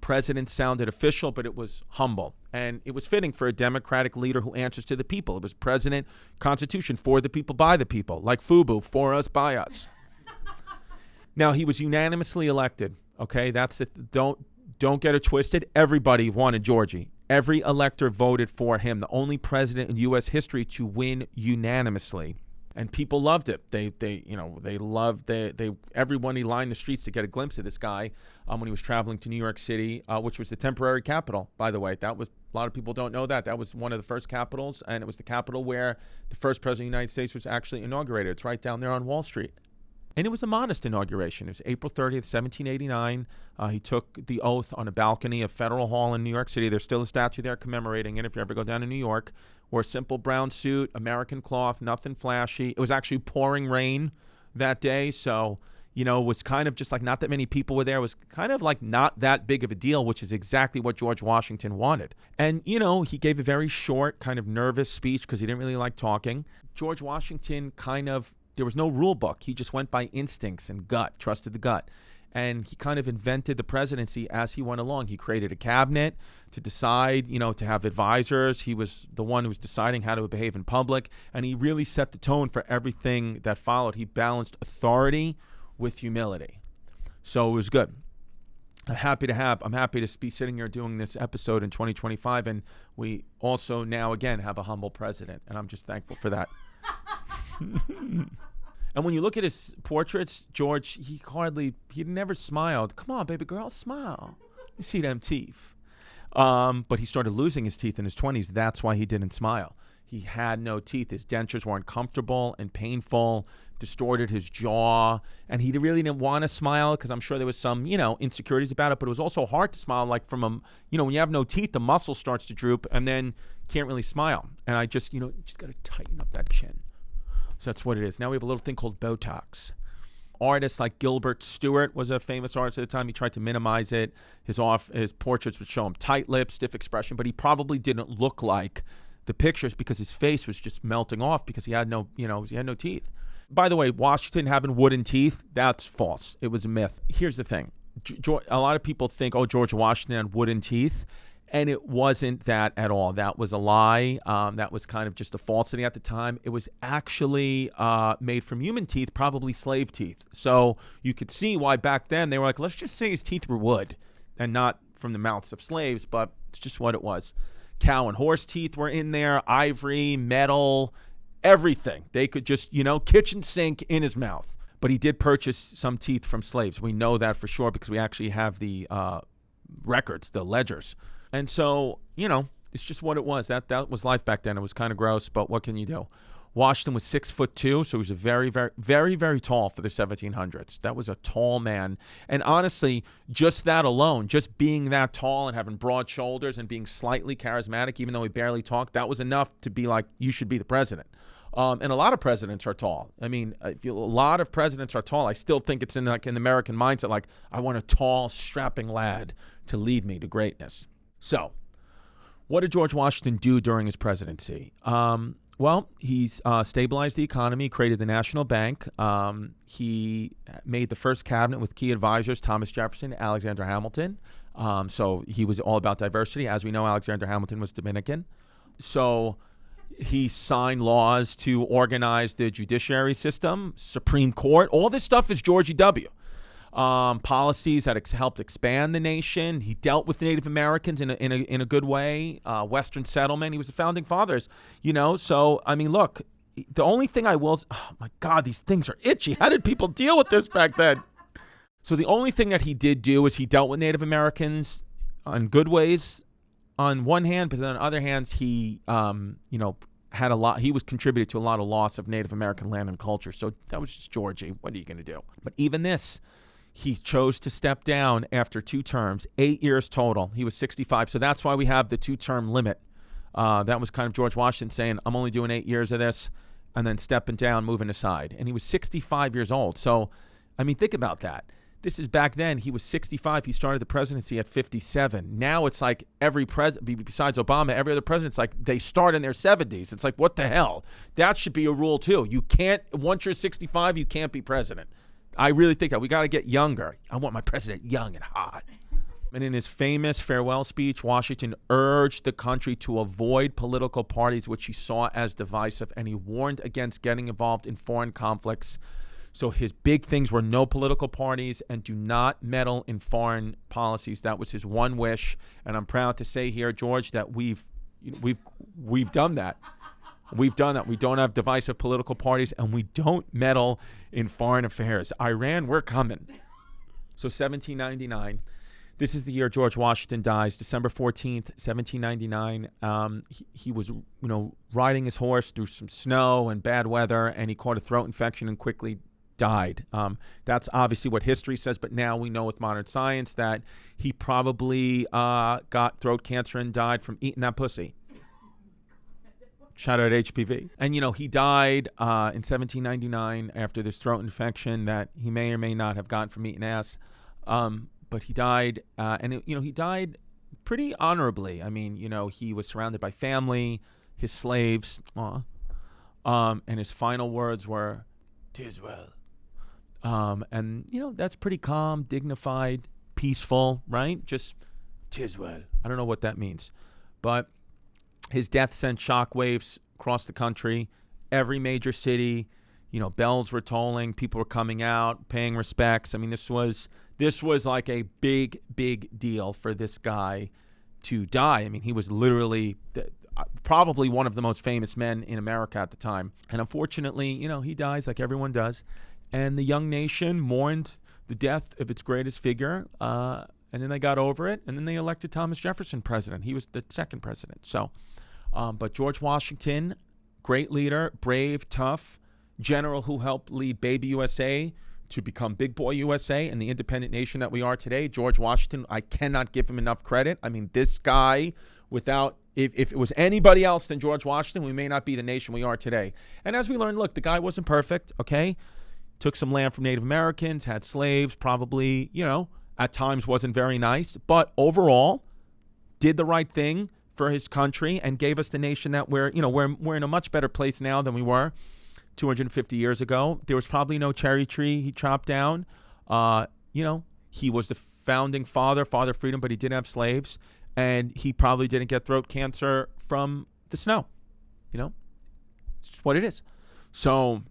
President sounded official, but it was humble. And it was fitting for a democratic leader who answers to the people. It was president, constitution, for the people, by the people, like FUBU, for us, by us. Now, he was unanimously elected. Okay, that's it. Don't get it twisted. Everybody wanted Georgie. Every elector voted for him. The only president in U.S. history to win unanimously. And people loved it. Everyone lined the streets to get a glimpse of this guy when he was traveling to New York City, which was the temporary capital, by the way. That was, a lot of people don't know that. That was one of the first capitals, and it was the capital where the first president of the United States was actually inaugurated. It's right down there on Wall Street. And it was a modest inauguration. It was April 30th, 1789. He took the oath on a balcony of Federal Hall in New York City. There's still a statue there commemorating it if you ever go down to New York. Wore a simple brown suit, American cloth, nothing flashy. It was actually pouring rain that day, so, it was kind of just like not that many people were there. It was kind of like not that big of a deal, which is exactly what George Washington wanted. And, he gave a very short, kind of nervous speech because he didn't really like talking. George Washington there was no rule book. He just went by instincts and gut, trusted the gut. And he kind of invented the presidency as he went along. He created a cabinet to decide, to have advisors. He was the one who was deciding how to behave in public. And he really set the tone for everything that followed. He balanced authority with humility. So it was good. I'm happy to be sitting here doing this episode in 2025. And we also now, again, have a humble president. And I'm just thankful for that. And when you look at his portraits, George, he never smiled. Come on, baby girl, smile. You see them teeth. But he started losing his teeth in his 20s. That's why he didn't smile. He had no teeth. His dentures were uncomfortable and painful, distorted his jaw. And he really didn't want to smile because I'm sure there was some, insecurities about it. But it was also hard to smile, like from when you have no teeth, the muscle starts to droop and then can't really smile. And I just, just got to tighten up that chin. So that's what it is. Now we have a little thing called Botox. Artists like Gilbert Stuart was a famous artist at the time. He tried to minimize it. His portraits would show him tight lips, stiff expression, but he probably didn't look like the pictures because his face was just melting off because he had no teeth. By the way, Washington having wooden teeth, that's false. It was a myth. Here's the thing. A lot of people think, George Washington had wooden teeth. And it wasn't that at all. That was a lie. That was kind of just a falsity at the time. It was actually made from human teeth, probably slave teeth. So you could see why back then they were like, let's just say his teeth were wood and not from the mouths of slaves, but it's just what it was. Cow and horse teeth were in there, ivory, metal, everything. They could just, kitchen sink in his mouth. But he did purchase some teeth from slaves. We know that for sure because we actually have the records, the ledgers. And so, it's just what it was. That was life back then. It was kind of gross, but what can you do? Washington was 6'2", so he was a very, very, very, very tall for the 1700s. That was a tall man. And honestly, just that alone, just being that tall and having broad shoulders and being slightly charismatic, even though he barely talked, that was enough to be like, you should be the president. And a lot of presidents are tall. I mean, a lot of presidents are tall. I still think it's in the American mindset, like, I want a tall, strapping lad to lead me to greatness. So, what did George Washington do during his presidency? Well, he's stabilized the economy, created the National Bank. He made the first cabinet with key advisors, Thomas Jefferson, Alexander Hamilton. So he was all about diversity. As we know, Alexander Hamilton was Dominican. So he signed laws to organize the judiciary system, Supreme Court. All this stuff is George W. Policies that helped expand the nation. He dealt with Native Americans in a good way. Western settlement. He was the founding fathers, So, I mean, look, the only thing oh my God, these things are itchy. How did people deal with this back then? So the only thing that he did do is he dealt with Native Americans in good ways on one hand, but then on the other hand, he, had a lot. He was contributed to a lot of loss of Native American land and culture. So that was just Georgie. What are you going to do? But even this, he chose to step down after 2 terms, 8 years total. He was 65. So that's why we have the 2-term limit. That was kind of George Washington saying, I'm only doing 8 years of this, and then stepping down, moving aside. And he was 65 years old. So, I mean, think about that. This is back then. He was 65. He started the presidency at 57. Now it's like every president, besides Obama, every other president, it's like they start in their 70s. It's like, what the hell? That should be a rule, too. You can't, once you're 65, you can't be president. I really think that we got to get younger. I want my president young and hot. And in his famous farewell speech, Washington urged the country to avoid political parties, which he saw as divisive, and he warned against getting involved in foreign conflicts. So his big things were no political parties and do not meddle in foreign policies. That was his one wish, and I'm proud to say here, George, that we've done that. We've done that. We don't have divisive political parties, and we don't meddle in foreign affairs. Iran, we're coming. So 1799. This is the year George Washington dies, December 14th, 1799. He was, riding his horse through some snow and bad weather, and he caught a throat infection and quickly died. That's obviously what history says, but now we know with modern science that he probably got throat cancer and died from eating that pussy. Shout out HPV. And, he died in 1799 after this throat infection that he may or may not have gotten from eating ass. But he died, he died pretty honorably. I mean, he was surrounded by family, his slaves, and his final words were, "'Tis well." And, that's pretty calm, dignified, peaceful, right? Just, "'Tis well." I don't know what that means. But his death sent shockwaves across the country. Every major city, bells were tolling, people were coming out, paying respects. I mean, this was like a big, big deal for this guy to die. I mean, he was literally probably one of the most famous men in America at the time. And unfortunately, he dies like everyone does. And the young nation mourned the death of its greatest figure. And then they got over it. And then they elected Thomas Jefferson president. He was the second president. So, but George Washington, great leader, brave, tough, general who helped lead Baby USA to become Big Boy USA and the independent nation that we are today. George Washington, I cannot give him enough credit. I mean, this guy, if it was anybody else than George Washington, we may not be the nation we are today. And as we learned, look, the guy wasn't perfect, okay? Took some land from Native Americans, had slaves, probably, at times wasn't very nice, but overall did the right thing for his country and gave us the nation that we're in a much better place now than we were 250 years ago. There was probably no cherry tree he chopped down. He was the founding father of freedom, but he did have slaves, and he probably didn't get throat cancer from the snow. It's just what it is. So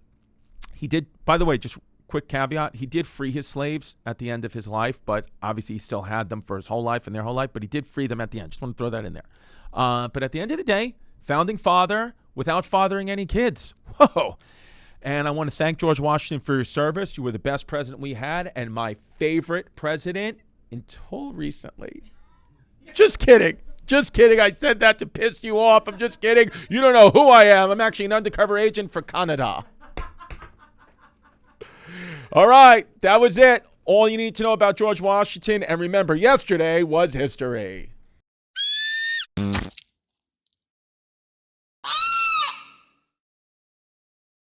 he did, by the way, just quick caveat, he did free his slaves at the end of his life, but obviously he still had them for his whole life and their whole life, but he did free them at the end. Just want to throw that in there. But at the end of the day, founding father without fathering any kids. Whoa. And I want to thank George Washington for your service. You were the best president we had and my favorite president until recently. Just kidding. Just kidding. I said that to piss you off. I'm just kidding. You don't know who I am. I'm actually an undercover agent for Canada. All right. That was it. All you need to know about George Washington. And remember, yesterday was history.